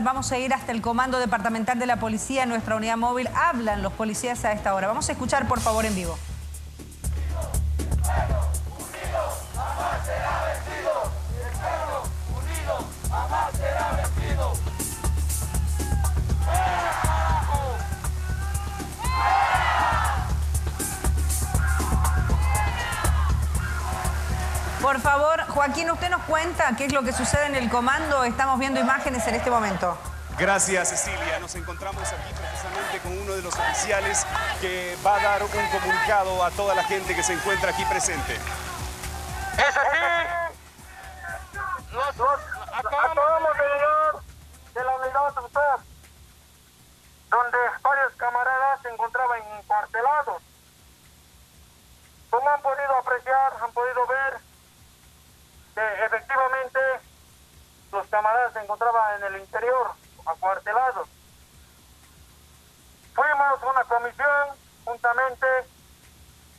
Vamos a ir hasta el Comando Departamental de la Policía, nuestra unidad móvil. Hablan los policías a esta hora. Vamos a escuchar, por favor, en vivo. Por favor, Joaquín, usted nos cuenta qué es lo que sucede en el comando. Estamos viendo imágenes en este momento. Gracias, Cecilia. Nos encontramos aquí precisamente con uno de los oficiales que va a dar un comunicado a toda la gente que se encuentra aquí presente. Es así. Acabamos de llegar de la unidad doctor, donde varios camaradas se encontraban encuartelados. Como han podido apreciar, han podido ver que efectivamente los camaradas se encontraban en el interior, acuartelados. Fuimos una comisión juntamente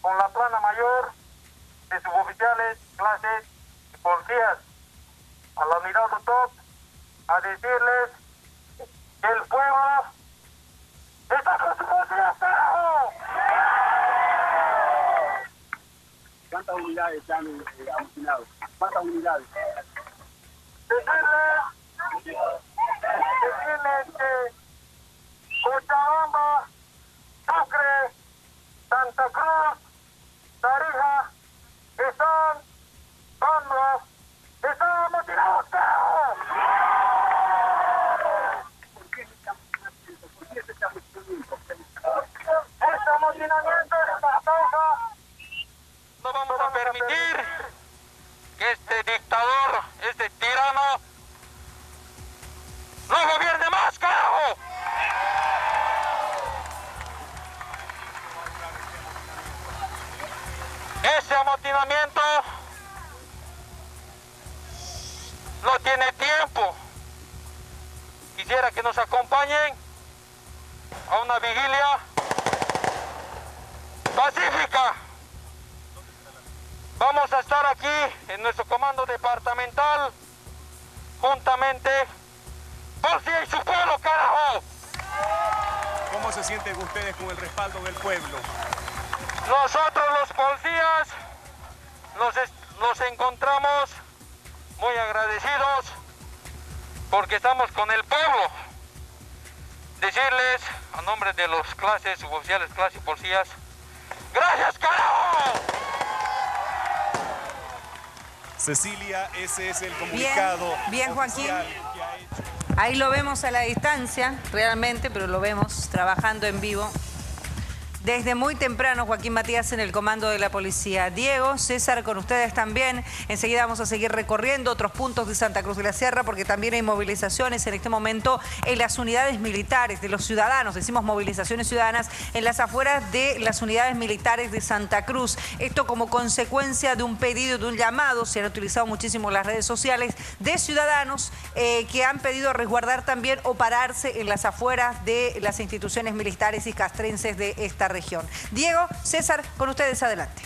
con la plana mayor de suboficiales, clases y policías a la unidad top a decirles que el pueblo está con su policía, carajo. ¿Cuántas unidades se han amotinado? ¿Cuántas unidades? Decirles que Cochabamba, Sucre, Santa Cruz, Tarija, están amotinados, carajo. ¿Por qué ese amotinamiento? Este amotinamiento es la causa. No vamos a permitir que este dictador, este tirano, no gobierne más, carajo. Ese amotinamiento no tiene tiempo. Quisiera que nos acompañen a una vigilia pacífica. Vamos a estar aquí en nuestro comando departamental, juntamente, policía y su pueblo, carajo. ¿Cómo se sienten ustedes con el respaldo del pueblo? Nosotros los policías nos encontramos muy agradecidos porque estamos con el pueblo. Decirles, a nombre de los clases, suboficiales, clases y policías, ¡gracias, carajo! Cecilia, ese es el comunicado bien, Joaquín. oficial que ha hecho. Ahí lo vemos a la distancia, realmente, pero lo vemos trabajando en vivo. Desde muy temprano, Joaquín Matías en el comando de la policía. Diego, César, con ustedes también. Enseguida vamos a seguir recorriendo otros puntos de Santa Cruz de la Sierra porque también hay movilizaciones en este momento en las unidades militares de los ciudadanos. Decimos movilizaciones ciudadanas en las afueras de las unidades militares de Santa Cruz. Esto como consecuencia de un pedido, de un llamado, se han utilizado muchísimo las redes sociales, de ciudadanos que han pedido resguardar también o pararse en las afueras de las instituciones militares y castrenses de esta región. Diego, César, con ustedes adelante.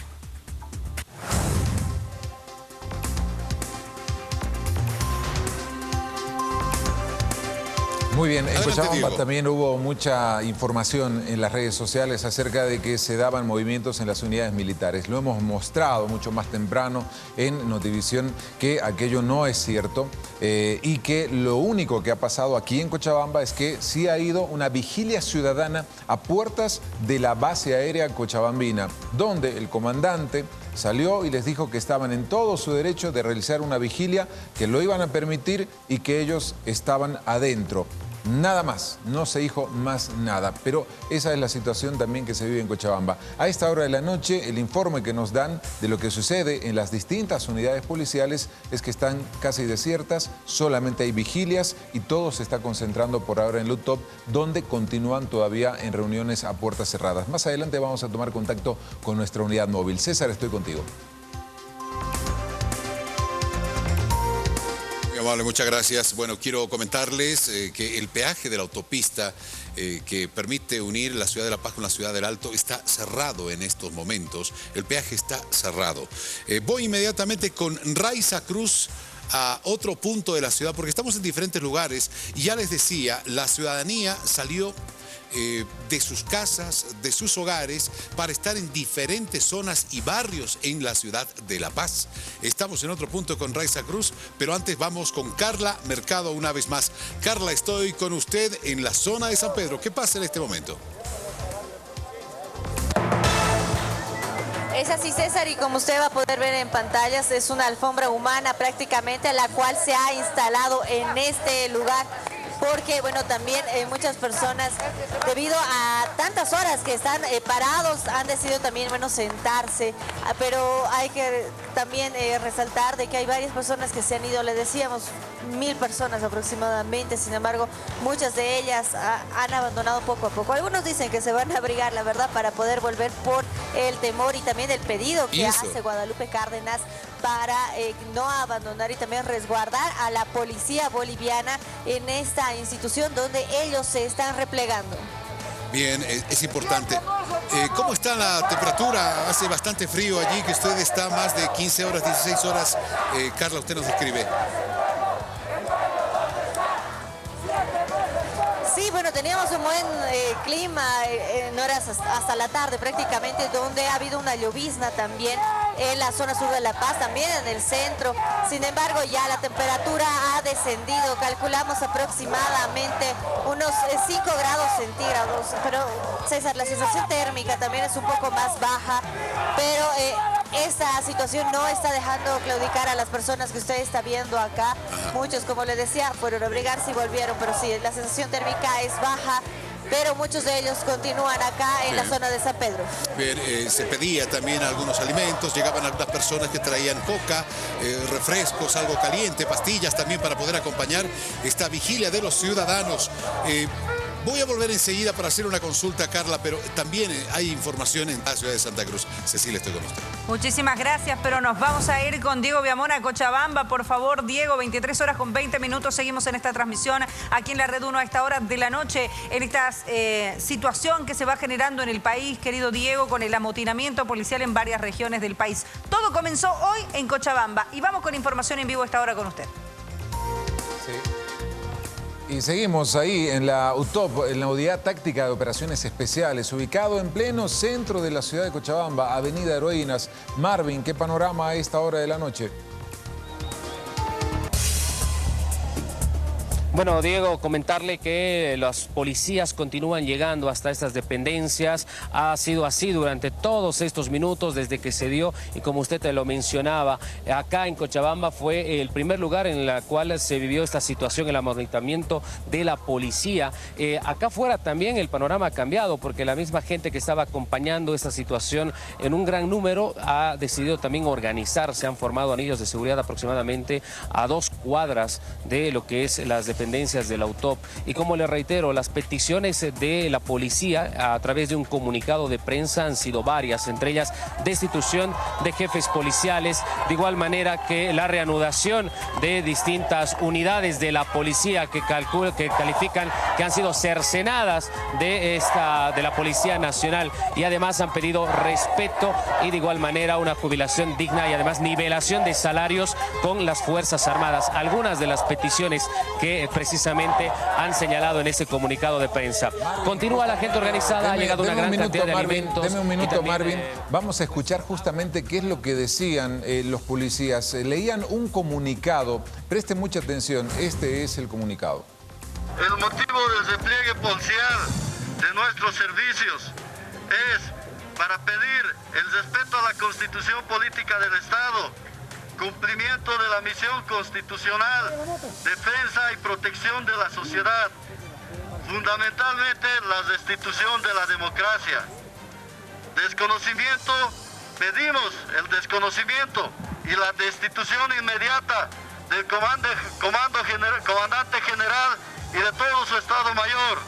Muy bien, en Adelante, Cochabamba Diego. también hubo mucha información en las redes sociales acerca de que se daban movimientos en las unidades militares. Lo hemos mostrado mucho más temprano en Notivisión que aquello no es cierto y que lo único que ha pasado aquí en Cochabamba es que sí ha ido una vigilia ciudadana a puertas de la base aérea cochabambina, donde el comandante salió y les dijo que estaban en todo su derecho de realizar una vigilia, que lo iban a permitir y que ellos estaban adentro. Nada más, no se dijo más nada, pero esa es la situación también que se vive en Cochabamba. A esta hora de la noche, el informe que nos dan de lo que sucede en las distintas unidades policiales es que están casi desiertas, solamente hay vigilias y todo se está concentrando por ahora en Lutop, donde continúan todavía en reuniones a puertas cerradas. Más adelante vamos a tomar contacto con nuestra unidad móvil. César, estoy contigo. Amable, muchas gracias. Bueno, quiero comentarles que el peaje de la autopista que permite unir la ciudad de La Paz con la ciudad del Alto está cerrado en estos momentos. El peaje está cerrado. Voy inmediatamente con Raiza Cruz a otro punto de la ciudad, porque estamos en diferentes lugares y ya les decía, la ciudadanía salió de sus casas, de sus hogares, para estar en diferentes zonas y barrios en la ciudad de La Paz. Estamos en otro punto con Raiza Cruz, pero antes vamos con Carla Mercado una vez más. Carla, estoy con usted en la zona de San Pedro. ¿Qué pasa en este momento? Es así, César, y como usted va a poder ver en pantallas, es una alfombra humana prácticamente la cual se ha instalado en este lugar. Porque, bueno, también muchas personas, debido a tantas horas que están parados, han decidido también, bueno, sentarse. Pero hay que también resaltar de que hay varias personas que se han ido, le decíamos, 1000 personas aproximadamente. Sin embargo, muchas de ellas han abandonado poco a poco. Algunos dicen que se van a abrigar, la verdad, para poder volver por el temor y también el pedido que hace Guadalupe Cárdenas para no abandonar y también resguardar a la policía boliviana en esta institución donde ellos se están replegando. Bien, es importante. ¿Cómo está la temperatura? Hace bastante frío allí, que usted está más de 15 horas, 16 horas. Carla, usted nos describe. Sí, bueno, teníamos un buen clima en horas hasta la tarde prácticamente, donde ha habido una llovizna también en la zona sur de La Paz, también en el centro. Sin embargo, ya la temperatura ha descendido, calculamos aproximadamente unos 5 grados centígrados. Pero, César, la sensación térmica también es un poco más baja, pero esta situación no está dejando claudicar a las personas que usted está viendo acá. Muchos, como le decía, fueron a abrigarse y volvieron, pero sí, la sensación térmica es baja, pero muchos de ellos continúan acá en la zona de San Pedro. Bien, se pedía también algunos alimentos, llegaban algunas personas que traían coca, refrescos, algo caliente, pastillas también para poder acompañar esta vigilia de los ciudadanos. Voy a volver enseguida para hacer una consulta, Carla, pero también hay información en la ciudad de Santa Cruz. Cecilia, estoy con usted. Muchísimas gracias, pero nos vamos a ir con Diego Viamón a Cochabamba. Por favor, Diego, 23 horas con 20 minutos. Seguimos en esta transmisión aquí en la Red 1 a esta hora de la noche, en esta situación que se va generando en el país, querido Diego, con el amotinamiento policial en varias regiones del país. Todo comenzó hoy en Cochabamba y vamos con información en vivo a esta hora con usted. Sí. Y seguimos ahí en la UTOP, en la Unidad Táctica de Operaciones Especiales, ubicado en pleno centro de la ciudad de Cochabamba, Avenida Heroínas. Marvin, ¿qué panorama a esta hora de la noche? Bueno, Diego, comentarle que los policías continúan llegando hasta estas dependencias. Ha sido así durante todos estos minutos desde que se dio, y como usted te lo mencionaba, acá en Cochabamba fue el primer lugar en el cual se vivió esta situación, el amotinamiento de la policía. Acá afuera también el panorama ha cambiado, porque la misma gente que estaba acompañando esta situación en un gran número ha decidido también organizarse. Han formado anillos de seguridad aproximadamente a 2 cuadras de lo que es las dependencias de la UTOP. Y como le reitero, las peticiones de la policía a través de un comunicado de prensa han sido varias, entre ellas destitución de jefes policiales, de igual manera que la reanudación de distintas unidades de la policía que califican que han sido cercenadas de la Policía Nacional, y además han pedido respeto y de igual manera una jubilación digna y además nivelación de salarios con las Fuerzas Armadas. Algunas de las peticiones que precisamente han señalado en ese comunicado de prensa. Continúa la gente organizada, ha llegado una gran cantidad de alimentos. Deme un minuto, Marvin. Vamos a escuchar justamente qué es lo que decían los policías. Leían un comunicado. Preste mucha atención. Este es el comunicado. El motivo del despliegue policial de nuestros servicios es para pedir el respeto a la Constitución Política del Estado, cumplimiento de la misión constitucional, defensa y protección de la sociedad, fundamentalmente la restitución de la democracia. Desconocimiento, pedimos el desconocimiento y la destitución inmediata del comandante general y de todo su Estado Mayor.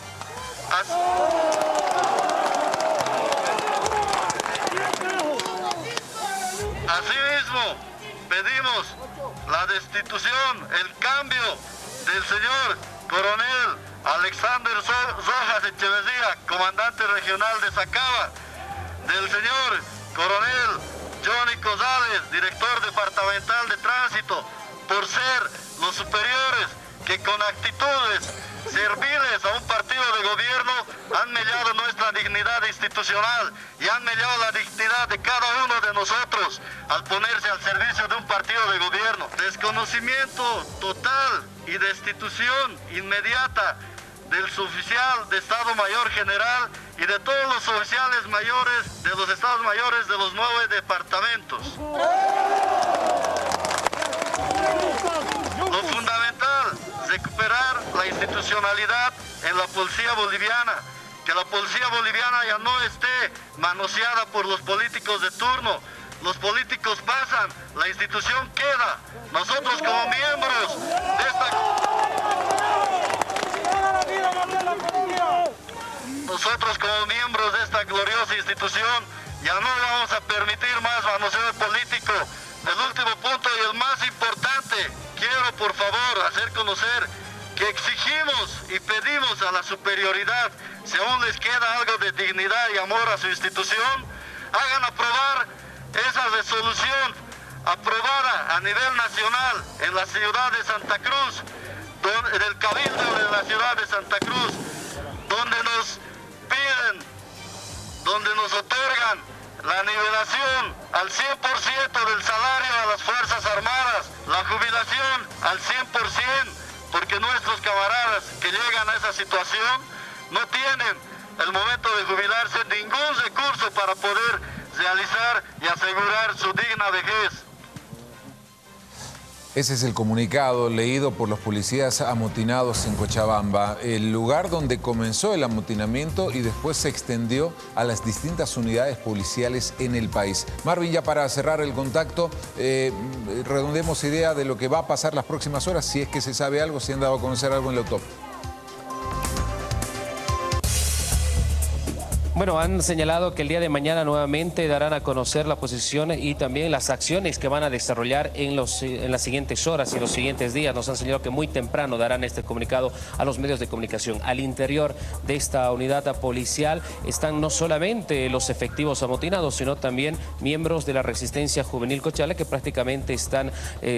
Asimismo, pedimos la destitución, el cambio del señor coronel Alexander Rojas Echeverría, comandante regional de Sacaba, del señor coronel Johnny Cosales, director departamental de tránsito, por ser los superiores que con actitudes serviles a un partido de gobierno han mellado nuestra dignidad institucional y han mellado la dignidad de cada uno de nosotros al ponerse al servicio de un partido de gobierno. Desconocimiento total y destitución inmediata del suboficial de Estado Mayor General y de todos los oficiales mayores de los Estados Mayores de los 9 departamentos. Lo fundamental, recuperar la institucionalidad en la policía boliviana, que la policía boliviana ya no esté manoseada por los políticos de turno. Los políticos pasan, la institución queda. Nosotros como miembros de esta gloriosa institución ya no vamos a permitir más manoseo político. El último punto y el más importante, quiero por favor hacer conocer que exigimos y pedimos a la superioridad, si aún les queda algo de dignidad y amor a su institución, hagan aprobar esa resolución aprobada a nivel nacional en la ciudad de Santa Cruz, en el Cabildo de la ciudad de Santa Cruz, donde nos piden, donde nos otorgan la nivelación al 100% del salario a las Fuerzas Armadas, la jubilación al 100%, porque nuestros camaradas que llegan a esa situación no tienen el momento de jubilarse ningún recurso para poder realizar y asegurar su digna vejez. Ese es el comunicado leído por los policías amotinados en Cochabamba, el lugar donde comenzó el amotinamiento y después se extendió a las distintas unidades policiales en el país. Marvin, ya para cerrar el contacto, redondemos idea de lo que va a pasar las próximas horas, si es que se sabe algo, si han dado a conocer algo en la autopsia. Bueno, han señalado que el día de mañana nuevamente darán a conocer la posición y también las acciones que van a desarrollar en las siguientes horas y los siguientes días. Nos han señalado que muy temprano darán este comunicado a los medios de comunicación. Al interior de esta unidad policial están no solamente los efectivos amotinados, sino también miembros de la Resistencia Juvenil Cochala, que prácticamente están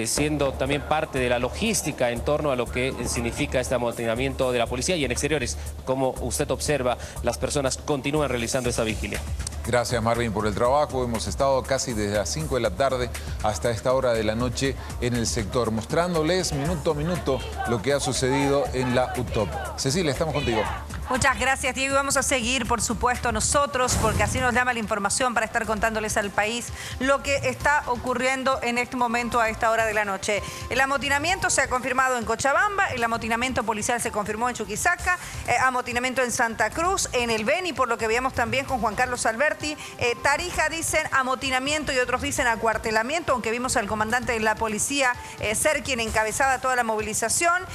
siendo también parte de la logística en torno a lo que significa este amotinamiento de la policía. Y en exteriores, como usted observa, las personas continúan realizando esta vigilia. Gracias, Marvin, por el trabajo. Hemos estado casi desde las 5 de la tarde hasta esta hora de la noche en el sector, mostrándoles minuto a minuto lo que ha sucedido en la UTOP. Cecilia, estamos contigo. Muchas gracias, Diego. Y vamos a seguir, por supuesto, nosotros, porque así nos llama la información para estar contándoles al país lo que está ocurriendo en este momento a esta hora de la noche. El amotinamiento se ha confirmado en Cochabamba, el amotinamiento policial se confirmó en Chuquisaca, amotinamiento en Santa Cruz, en el Beni, por lo que veíamos también con Juan Carlos Alberti. Tarija dicen amotinamiento y otros dicen acuartelamiento, aunque vimos al comandante de la policía ser quien encabezaba toda la movilización,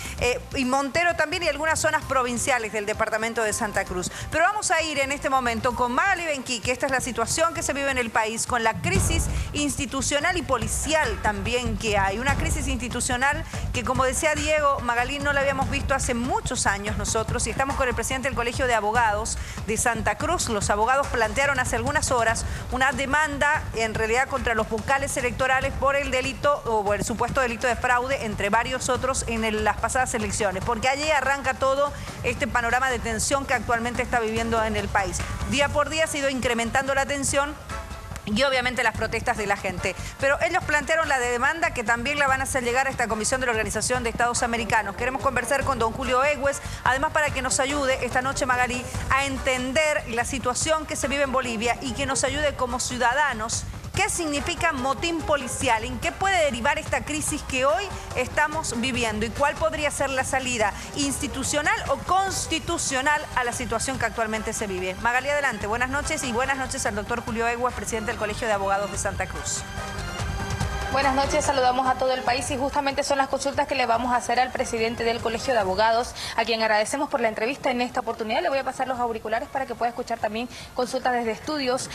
y Montero también, y algunas zonas provinciales del departamento de Santa Cruz. Pero vamos a ir en este momento con Magali Benquique. Esta es la situación que se vive en el país, con la crisis institucional y policial también que hay. Una crisis institucional que, como decía Diego, Magali, no la habíamos visto hace muchos años nosotros, y estamos con el presidente del Colegio de Abogados de Santa Cruz. Los abogados plantearon hace algunas horas una demanda, en realidad, contra los vocales electorales por el delito o el supuesto delito de fraude, entre varios otros, en las pasadas elecciones, porque allí arranca todo este panorama de tensión que actualmente está viviendo en el país. Día por día se ha ido incrementando la tensión y obviamente las protestas de la gente. Pero ellos plantearon la demanda, que también la van a hacer llegar a esta Comisión de la Organización de Estados Americanos. Queremos conversar con don Julio Egues, además para que nos ayude esta noche, Magali, a entender la situación que se vive en Bolivia y que nos ayude como ciudadanos. ¿Qué significa motín policial? ¿En qué puede derivar esta crisis que hoy estamos viviendo? ¿Y cuál podría ser la salida institucional o constitucional a la situación que actualmente se vive? Magali, adelante. Buenas noches, y buenas noches al doctor Julio Egues, presidente del Colegio de Abogados de Santa Cruz. Buenas noches, saludamos a todo el país y justamente son las consultas que le vamos a hacer al presidente del Colegio de Abogados, a quien agradecemos por la entrevista en esta oportunidad. Le voy a pasar los auriculares para que pueda escuchar también consultas desde estudios.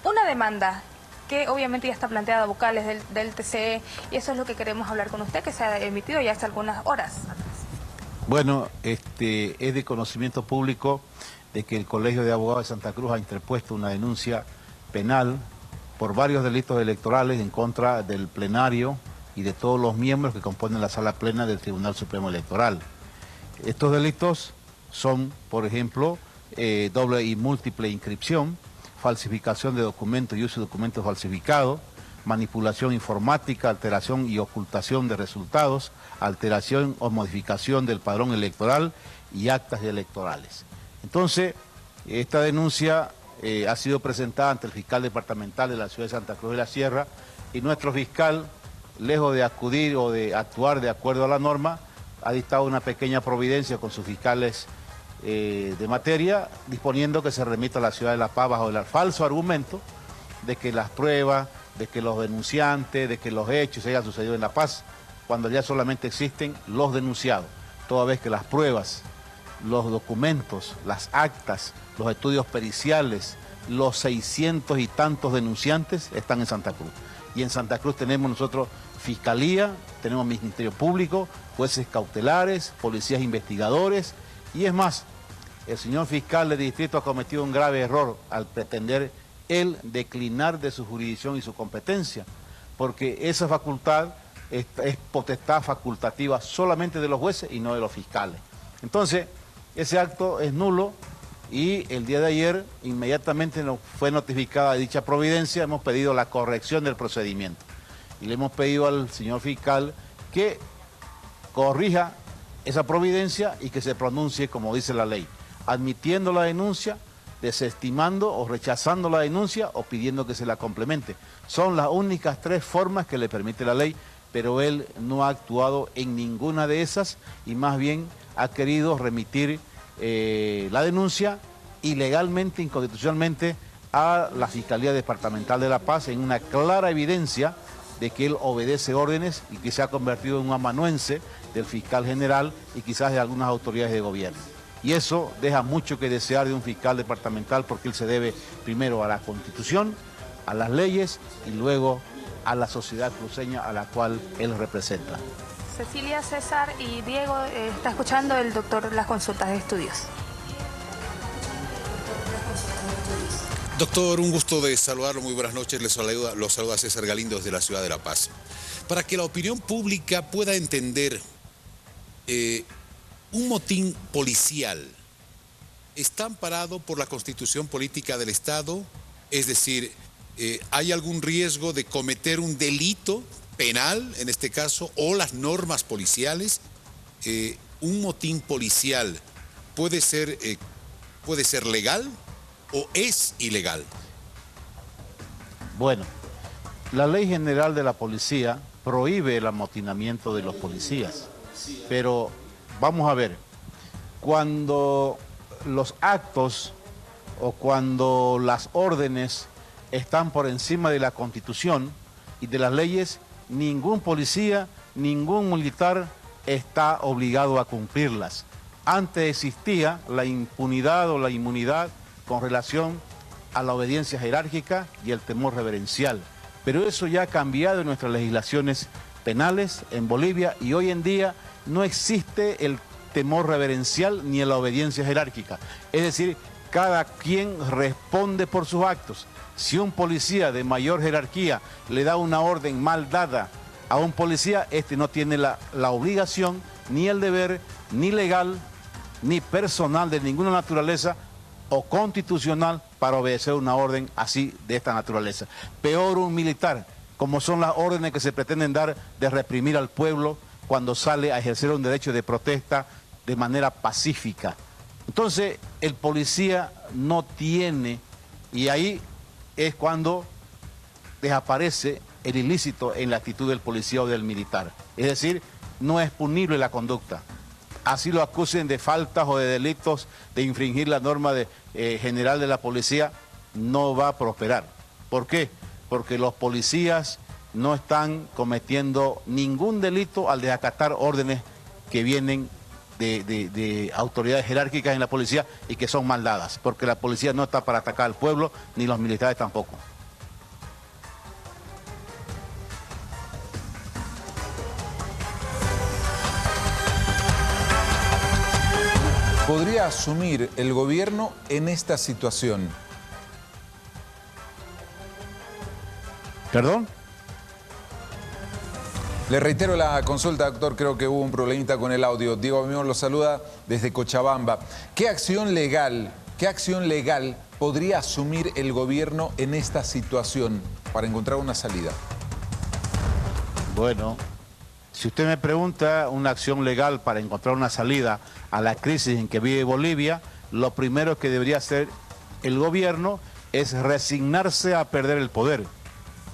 Una demanda que obviamente ya está planteada a vocales del TCE, y eso es lo que queremos hablar con usted, que se ha emitido ya hace algunas horas. Bueno, es de conocimiento público de que el Colegio de Abogados de Santa Cruz ha interpuesto una denuncia penal por varios delitos electorales en contra del plenario y de todos los miembros que componen la sala plena del Tribunal Supremo Electoral. Estos delitos son, por ejemplo, doble y múltiple inscripción, falsificación de documentos y uso de documentos falsificados, manipulación informática, alteración y ocultación de resultados, alteración o modificación del padrón electoral y actas electorales. Entonces, esta denuncia ha sido presentada ante el fiscal departamental de la ciudad de Santa Cruz de la Sierra y nuestro fiscal, lejos de acudir o de actuar de acuerdo a la norma, ha dictado una pequeña providencia con sus fiscales de materia, disponiendo que se remita a la ciudad de La Paz bajo el falso argumento de que las pruebas, de que los denunciantes, de que los hechos hayan sucedido en La Paz, cuando ya solamente existen los denunciados, toda vez que las pruebas, los documentos, las actas, los estudios periciales, los 600 y tantos denunciantes están en Santa Cruz. Y en Santa Cruz tenemos nosotros Fiscalía, tenemos Ministerio Público, jueces cautelares, policías investigadores, y es más, el señor fiscal del distrito ha cometido un grave error al pretender él declinar de su jurisdicción y su competencia, porque esa facultad es potestad facultativa solamente de los jueces y no de los fiscales. Entonces, ese acto es nulo y el día de ayer inmediatamente nos fue notificada dicha providencia, hemos pedido la corrección del procedimiento y le hemos pedido al señor fiscal que corrija esa providencia y que se pronuncie como dice la ley, admitiendo la denuncia, desestimando o rechazando la denuncia o pidiendo que se la complemente. Son las únicas 3 formas que le permite la ley, pero él no ha actuado en ninguna de esas y más bien ha querido remitir la denuncia ilegalmente, inconstitucionalmente a la Fiscalía Departamental de La Paz en una clara evidencia de que él obedece órdenes y que se ha convertido en un amanuense del fiscal general y quizás de algunas autoridades de gobierno. Y eso deja mucho que desear de un fiscal departamental porque él se debe primero a la Constitución, a las leyes y luego a la sociedad cruceña a la cual él representa. Cecilia, César y Diego, está escuchando el doctor las consultas de estudios. Doctor, un gusto de saludarlo, muy buenas noches, los saluda César Galindo desde la ciudad de La Paz. Para que la opinión pública pueda entender, un motín policial está amparado por la Constitución Política del Estado, es decir, ¿hay algún riesgo de cometer un delito penal, en este caso, o las normas policiales? ¿Un motín policial puede ser legal o es ilegal? Bueno, la Ley General de la Policía prohíbe el amotinamiento de los policías, pero vamos a ver, cuando los actos o cuando las órdenes están por encima de la Constitución y de las leyes, ningún policía, ningún militar está obligado a cumplirlas. Antes existía la impunidad o la inmunidad con relación a la obediencia jerárquica y el temor reverencial. Pero eso ya ha cambiado en nuestras legislaciones penales en Bolivia y hoy en día no existe el temor reverencial ni la obediencia jerárquica. Es decir, cada quien responde por sus actos. Si un policía de mayor jerarquía le da una orden mal dada a un policía, este no tiene la obligación, ni el deber, ni legal, ni personal de ninguna naturaleza o constitucional para obedecer una orden así de esta naturaleza. Peor un militar, como son las órdenes que se pretenden dar de reprimir al pueblo cuando sale a ejercer un derecho de protesta de manera pacífica. Entonces, el policía no tiene, y ahí es cuando desaparece el ilícito en la actitud del policía o del militar. Es decir, no es punible la conducta. Así lo acusen de faltas o de delitos de infringir la norma general de la policía, no va a prosperar. ¿Por qué? Porque los policías no están cometiendo ningún delito al desacatar órdenes que vienen de autoridades jerárquicas en la policía y que son mal dadas, porque la policía no está para atacar al pueblo, ni los militares tampoco. ¿Podría asumir el gobierno en esta situación? ¿Perdón? Le reitero la consulta, doctor, creo que hubo un problemita con el audio. Diego Abiamón lo saluda desde Cochabamba. ¿Qué acción legal podría asumir el gobierno en esta situación para encontrar una salida? Bueno, si usted me pregunta una acción legal para encontrar una salida a la crisis en que vive Bolivia, lo primero que debería hacer el gobierno es resignarse a perder el poder.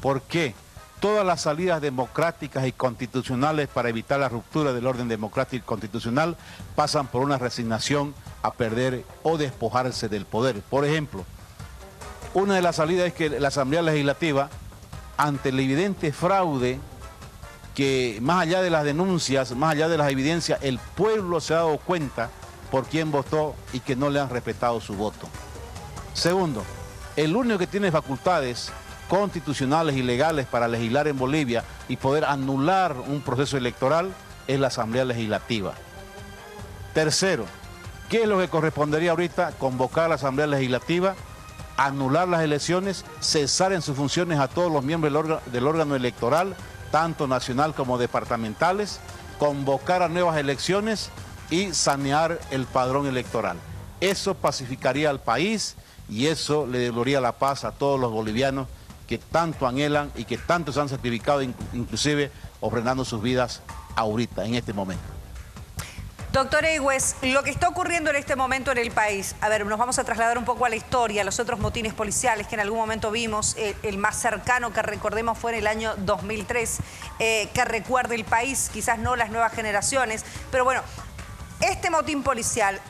¿Por qué? Todas las salidas democráticas y constitucionales para evitar la ruptura del orden democrático y constitucional pasan por una resignación a perder o despojarse del poder. Por ejemplo, una de las salidas es que la Asamblea Legislativa, ante el evidente fraude, que más allá de las denuncias, más allá de las evidencias, el pueblo se ha dado cuenta por quién votó y que no le han respetado su voto. Segundo, el único que tiene facultades constitucionales y legales para legislar en Bolivia y poder anular un proceso electoral es la Asamblea Legislativa. Tercero, ¿qué es lo que correspondería ahorita? Convocar a la Asamblea Legislativa, anular las elecciones, cesar en sus funciones a todos los miembros del órgano electoral, tanto nacional como departamentales, convocar a nuevas elecciones y sanear el padrón electoral. Eso pacificaría al país y eso le devolvería la paz a todos los bolivianos que tanto anhelan y que tanto se han sacrificado, inclusive ofrendando sus vidas ahorita, en este momento. Doctor Egues, lo que está ocurriendo en este momento en el país, a ver, nos vamos a trasladar un poco a la historia, a los otros motines policiales que en algún momento vimos, el más cercano que recordemos fue en el año 2003, que recuerde el país, quizás no las nuevas generaciones, pero bueno, ¿este motín policial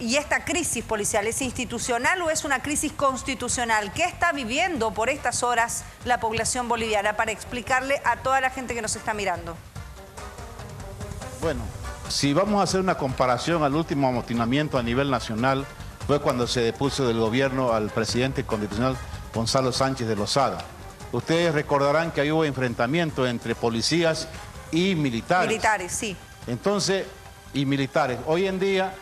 y esta crisis policial es institucional o es una crisis constitucional? ¿Qué está viviendo por estas horas la población boliviana para explicarle a toda la gente que nos está mirando? Bueno, si vamos a hacer una comparación al último amotinamiento a nivel nacional, fue cuando se depuso del gobierno al presidente constitucional Gonzalo Sánchez de Lozada. Ustedes recordarán que ahí hubo enfrentamiento entre policías y militares. Militares, sí. Entonces, y militares. Hoy en día,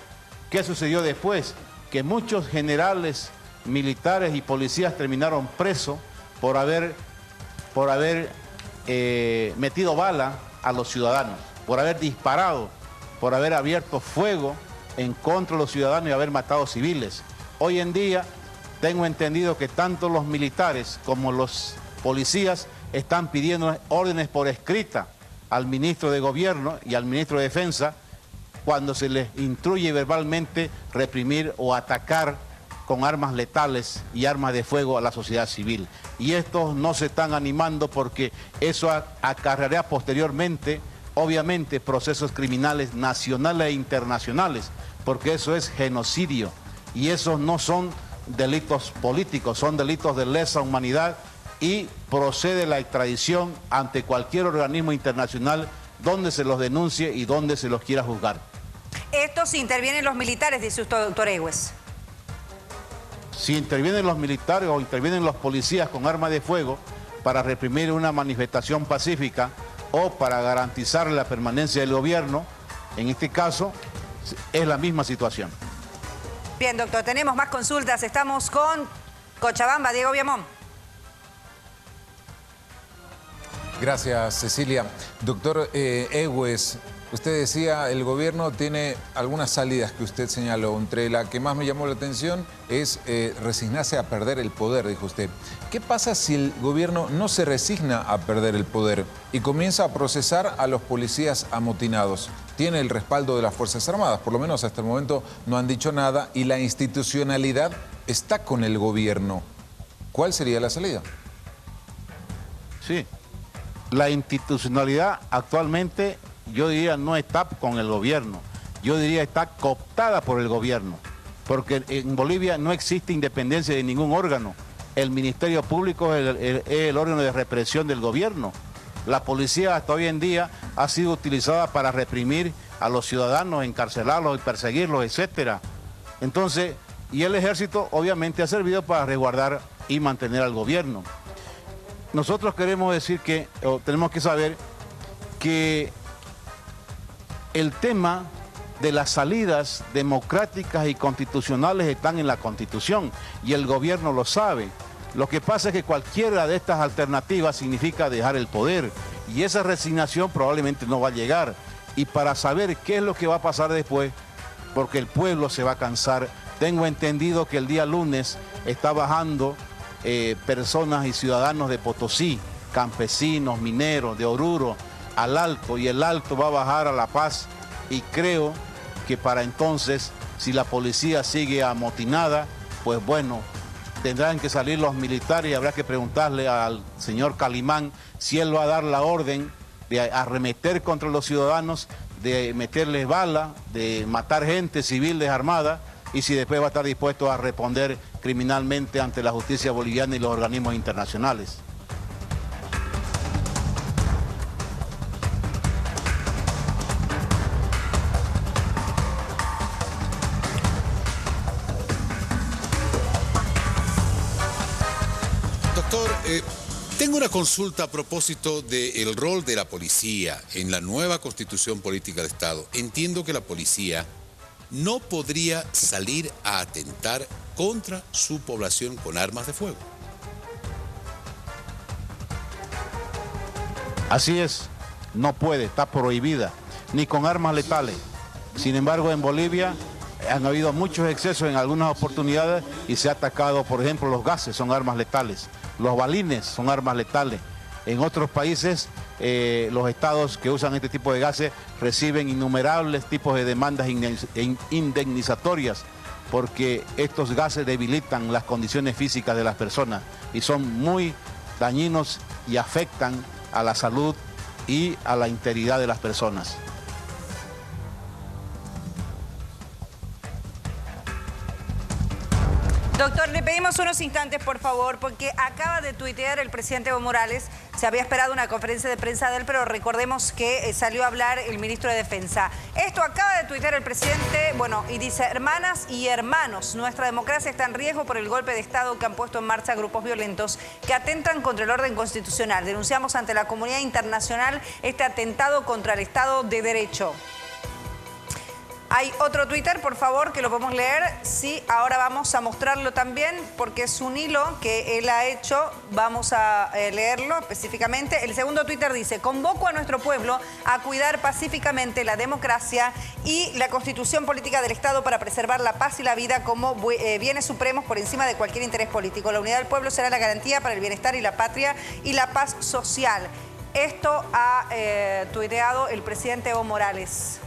¿qué sucedió después? Que muchos generales, militares y policías terminaron presos por haber metido bala a los ciudadanos, por haber disparado, por haber abierto fuego en contra de los ciudadanos y haber matado civiles. Hoy en día, tengo entendido que tanto los militares como los policías están pidiendo órdenes por escrita al ministro de Gobierno y al ministro de Defensa cuando se les instruye verbalmente reprimir o atacar con armas letales y armas de fuego a la sociedad civil. Y estos no se están animando porque eso acarreará posteriormente, obviamente, procesos criminales nacionales e internacionales, porque eso es genocidio. Y esos no son delitos políticos, son delitos de lesa humanidad y procede la extradición ante cualquier organismo internacional donde se los denuncie y donde se los quiera juzgar. Estos intervienen los militares, dice usted, doctor Egues. Si intervienen los militares o intervienen los policías con armas de fuego para reprimir una manifestación pacífica o para garantizar la permanencia del gobierno, en este caso es la misma situación. Bien, doctor, tenemos más consultas. Estamos con Cochabamba, Diego Abiamón. Gracias, Cecilia. Doctor Egues, usted decía, el gobierno tiene algunas salidas que usted señaló. Entre la que más me llamó la atención es resignarse a perder el poder, dijo usted. ¿Qué pasa si el gobierno no se resigna a perder el poder y comienza a procesar a los policías amotinados? Tiene el respaldo de las Fuerzas Armadas, por lo menos hasta el momento no han dicho nada, y la institucionalidad está con el gobierno. ¿Cuál sería la salida? Sí, la institucionalidad actualmente, yo diría, no está con el gobierno, yo diría está cooptada por el gobierno, porque en Bolivia no existe independencia de ningún órgano. El Ministerio Público es el órgano de represión del gobierno. La policía hasta hoy en día ha sido utilizada para reprimir a los ciudadanos, encarcelarlos y perseguirlos, etc. Entonces, y el ejército obviamente ha servido para resguardar y mantener al gobierno. Nosotros queremos decir que, o tenemos que saber que el tema de las salidas democráticas y constitucionales están en la Constitución y el gobierno lo sabe. Lo que pasa es que cualquiera de estas alternativas significa dejar el poder Y esa resignación probablemente no va a llegar. Y para saber qué es lo que va a pasar después, porque el pueblo se va a cansar, tengo entendido que el día lunes está bajando personas y ciudadanos de Potosí, campesinos, mineros, de Oruro, al Alto, y el Alto va a bajar a La Paz, y creo que para entonces, si la policía sigue amotinada, pues bueno, tendrán que salir los militares y habrá que preguntarle al señor Calimán si él va a dar la orden de arremeter contra los ciudadanos, de meterles bala, de matar gente civil desarmada, y si después va a estar dispuesto a responder criminalmente ante la justicia boliviana y los organismos internacionales. Doctor, tengo una consulta a propósito del rol de la policía en la nueva Constitución Política del Estado. Entiendo que la policía no podría salir a atentar contra su población con armas de fuego. Así es, no puede, está prohibida, ni con armas letales. Sin embargo, en Bolivia han habido muchos excesos en algunas oportunidades y se ha atacado, por ejemplo, los gases son armas letales, los balines son armas letales. En otros países, los estados que usan este tipo de gases reciben innumerables tipos de demandas indemnizatorias porque estos gases debilitan las condiciones físicas de las personas y son muy dañinos y afectan a la salud y a la integridad de las personas. Doctor, le pedimos unos instantes, por favor, porque acaba de tuitear el presidente Evo Morales. Se había esperado una conferencia de prensa de él, pero recordemos que salió a hablar el ministro de Defensa. Esto acaba de tuitear el presidente, bueno, y dice: hermanas y hermanos, nuestra democracia está en riesgo por el golpe de Estado que han puesto en marcha grupos violentos que atentan contra el orden constitucional. Denunciamos ante la comunidad internacional este atentado contra el Estado de Derecho. Hay otro Twitter, por favor, que lo podemos leer. Sí, ahora vamos a mostrarlo también porque es un hilo que él ha hecho. Vamos a leerlo específicamente. El segundo Twitter dice: convoco a nuestro pueblo a cuidar pacíficamente la democracia y la Constitución Política del Estado para preservar la paz y la vida como bienes supremos por encima de cualquier interés político. La unidad del pueblo será la garantía para el bienestar y la patria y la paz social. Esto ha tuiteado el presidente Evo Morales.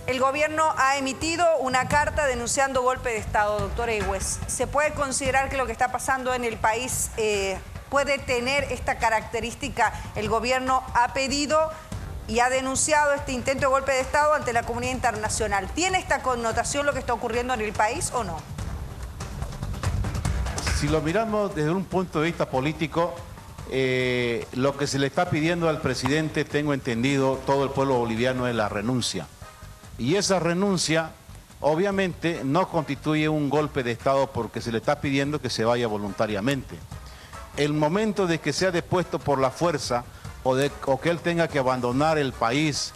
El gobierno ha emitido una carta denunciando golpe de Estado, doctor Egues. ¿Se puede considerar que lo que está pasando en el país puede tener esta característica? El gobierno ha pedido y ha denunciado este intento de golpe de Estado ante la comunidad internacional. ¿Tiene esta connotación lo que está ocurriendo en el país o no? Si lo miramos desde un punto de vista político, lo que se le está pidiendo al presidente, tengo entendido, todo el pueblo boliviano, es la renuncia. Y esa renuncia obviamente no constituye un golpe de Estado porque se le está pidiendo que se vaya voluntariamente. El momento de que sea depuesto por la fuerza o que él tenga que abandonar el país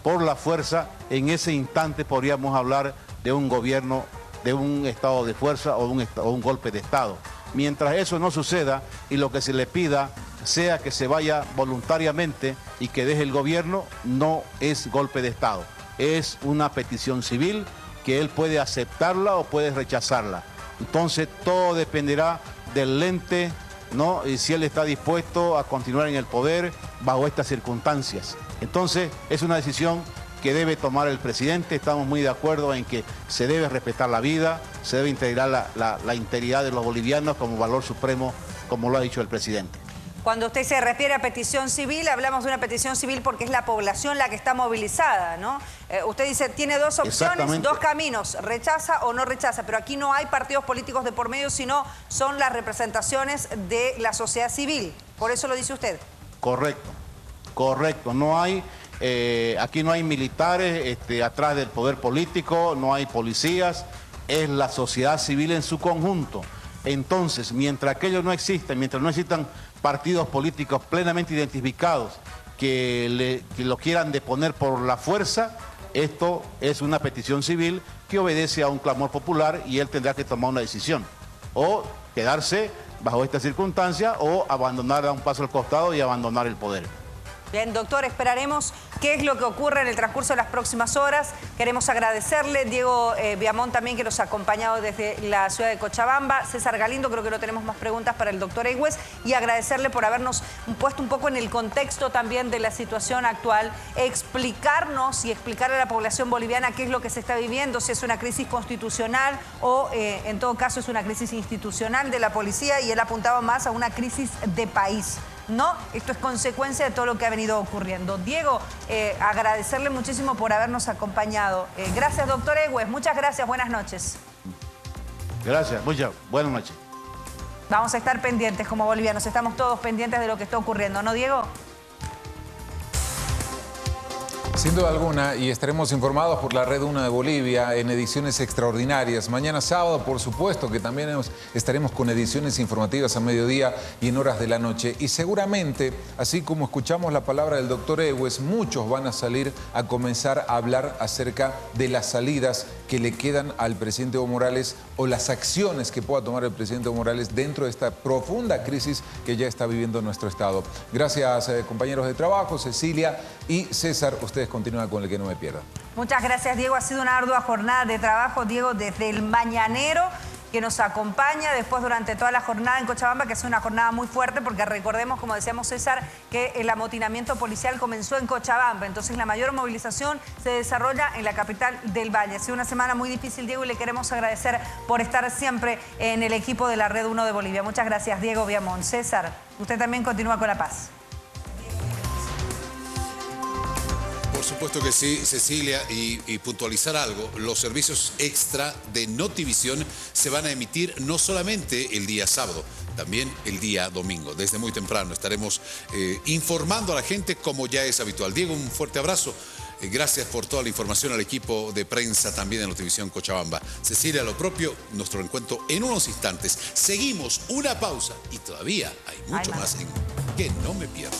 por la fuerza, en ese instante podríamos hablar de un gobierno, de un estado de fuerza o un golpe de Estado. Mientras eso no suceda y lo que se le pida sea que se vaya voluntariamente y que deje el gobierno, no es golpe de Estado. Es una petición civil que él puede aceptarla o puede rechazarla. Entonces todo dependerá del ente, ¿no? Y si él está dispuesto a continuar en el poder bajo estas circunstancias. Entonces es una decisión que debe tomar el presidente. Estamos muy de acuerdo en que se debe respetar la vida, se debe integrar la integridad de los bolivianos como valor supremo, como lo ha dicho el presidente. Cuando usted se refiere a petición civil, hablamos de una petición civil porque es la población la que está movilizada, ¿no? Usted dice, tiene dos opciones, dos caminos, rechaza o no rechaza, pero aquí no hay partidos políticos de por medio, sino son las representaciones de la sociedad civil. ¿Por eso lo dice usted? Correcto, correcto. No hay, aquí no hay militares atrás del poder político, no hay policías, es la sociedad civil en su conjunto. Entonces, mientras aquello no exista, mientras no existan partidos políticos plenamente identificados que lo quieran deponer por la fuerza, esto es una petición civil que obedece a un clamor popular y él tendrá que tomar una decisión. O quedarse bajo esta circunstancia o abandonar, dar un paso al costado y abandonar el poder. Bien, doctor, esperaremos qué es lo que ocurre en el transcurso de las próximas horas. Queremos agradecerle, Diego Viamón también, que nos ha acompañado desde la ciudad de Cochabamba. César Galindo, creo que no tenemos más preguntas para el doctor Egues. Y agradecerle por habernos puesto un poco en el contexto también de la situación actual, explicarnos y explicarle a la población boliviana qué es lo que se está viviendo, si es una crisis constitucional o en todo caso es una crisis institucional de la policía, y él apuntaba más a una crisis de país. No, esto es consecuencia de todo lo que ha venido ocurriendo. Diego, agradecerle muchísimo por habernos acompañado. Gracias, doctor Egues. Muchas gracias. Buenas noches. Gracias. Buenas noches. Vamos a estar pendientes como bolivianos. Estamos todos pendientes de lo que está ocurriendo, ¿no, Diego? Sin duda alguna, y estaremos informados por la Red 1 de Bolivia en ediciones extraordinarias. Mañana sábado, por supuesto, que también estaremos con ediciones informativas a mediodía y en horas de la noche. Y seguramente, así como escuchamos la palabra del doctor Egues, muchos van a salir a comenzar a hablar acerca de las salidas que le quedan al presidente Evo Morales o las acciones que pueda tomar el presidente Evo Morales dentro de esta profunda crisis que ya está viviendo nuestro Estado. Gracias, compañeros de trabajo, Cecilia y César. Ustedes continúan con el que no me pierda. Muchas gracias, Diego. Ha sido una ardua jornada de trabajo, Diego, desde el mañanero que nos acompaña, después durante toda la jornada en Cochabamba, que es una jornada muy fuerte, porque recordemos, como decíamos César, que el amotinamiento policial comenzó en Cochabamba, entonces la mayor movilización se desarrolla en la capital del Valle. Ha sido una semana muy difícil, Diego, y le queremos agradecer por estar siempre en el equipo de la Red 1 de Bolivia. Muchas gracias, Diego Viamón. César, usted también continúa con La Paz. Por supuesto que sí, Cecilia, y puntualizar algo, los servicios extra de Notivisión se van a emitir no solamente el día sábado, también el día domingo. Desde muy temprano estaremos informando a la gente como ya es habitual. Diego, un fuerte abrazo. Gracias por toda la información al equipo de prensa también de Notivisión Cochabamba. Cecilia, lo propio, nuestro encuentro en unos instantes. Seguimos una pausa y todavía hay mucho más en Que No Me Pierda.